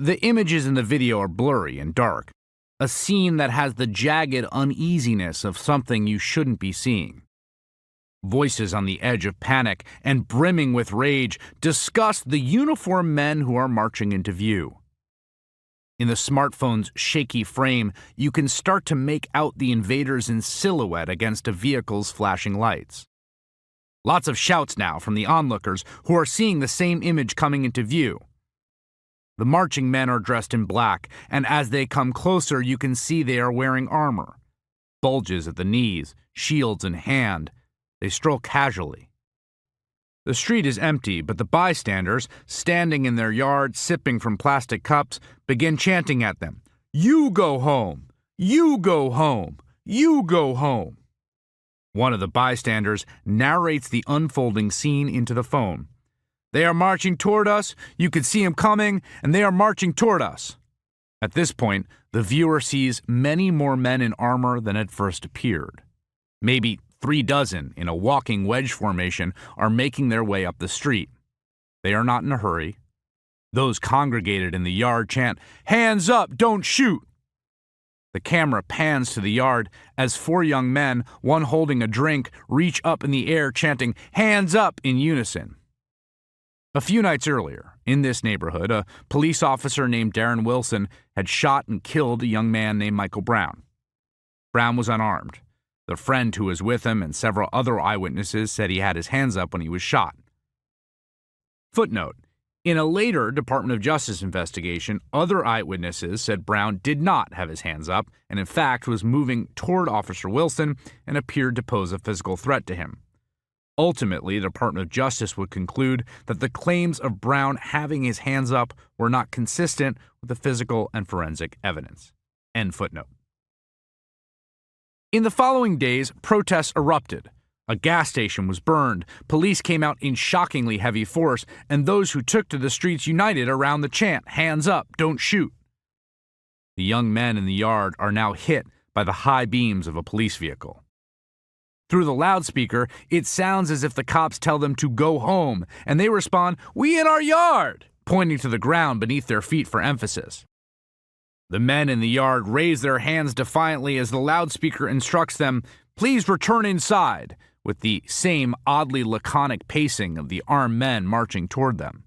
The images in the video are blurry and dark, a scene that has the jagged uneasiness of something you shouldn't be seeing. Voices on the edge of panic and brimming with rage discuss the uniformed men who are marching into view. In the smartphone's shaky frame, you can start to make out the invaders in silhouette against a vehicle's flashing lights. Lots of shouts now from the onlookers who are seeing the same image coming into view. The marching men are dressed in black, and as they come closer, you can see they are wearing armor. Bulges at the knees, shields in hand. They stroll casually. The street is empty, but the bystanders, standing in their yard sipping from plastic cups, begin chanting at them, "You go home! You go home! You go home!" One of the bystanders narrates the unfolding scene into the phone. "They are marching toward us, you can see them coming, and they are marching toward us." At this point, the viewer sees many more men in armor than had first appeared. Maybe 36 in a walking wedge formation are making their way up the street. They are not in a hurry. Those congregated in the yard chant, "Hands up, don't shoot!" The camera pans to the yard as 4 young men, one holding a drink, reach up in the air chanting, "Hands up!" in unison. A few nights earlier, in this neighborhood, a police officer named Darren Wilson had shot and killed a young man named Michael Brown. Brown was unarmed. The friend who was with him and several other eyewitnesses said he had his hands up when he was shot. Footnote: in a later Department of Justice investigation, other eyewitnesses said Brown did not have his hands up and in fact was moving toward Officer Wilson and appeared to pose a physical threat to him. Ultimately, the Department of Justice would conclude that the claims of Brown having his hands up were not consistent with the physical and forensic evidence. End footnote. In the following days, protests erupted. A gas station was burned, police came out in shockingly heavy force, and those who took to the streets united around the chant, "Hands up, don't shoot." The young men in the yard are now hit by the high beams of a police vehicle. Through the loudspeaker, it sounds as if the cops tell them to go home, and they respond, "We in our yard," pointing to the ground beneath their feet for emphasis. The men in the yard raise their hands defiantly as the loudspeaker instructs them, "Please return inside," with the same oddly laconic pacing of the armed men marching toward them.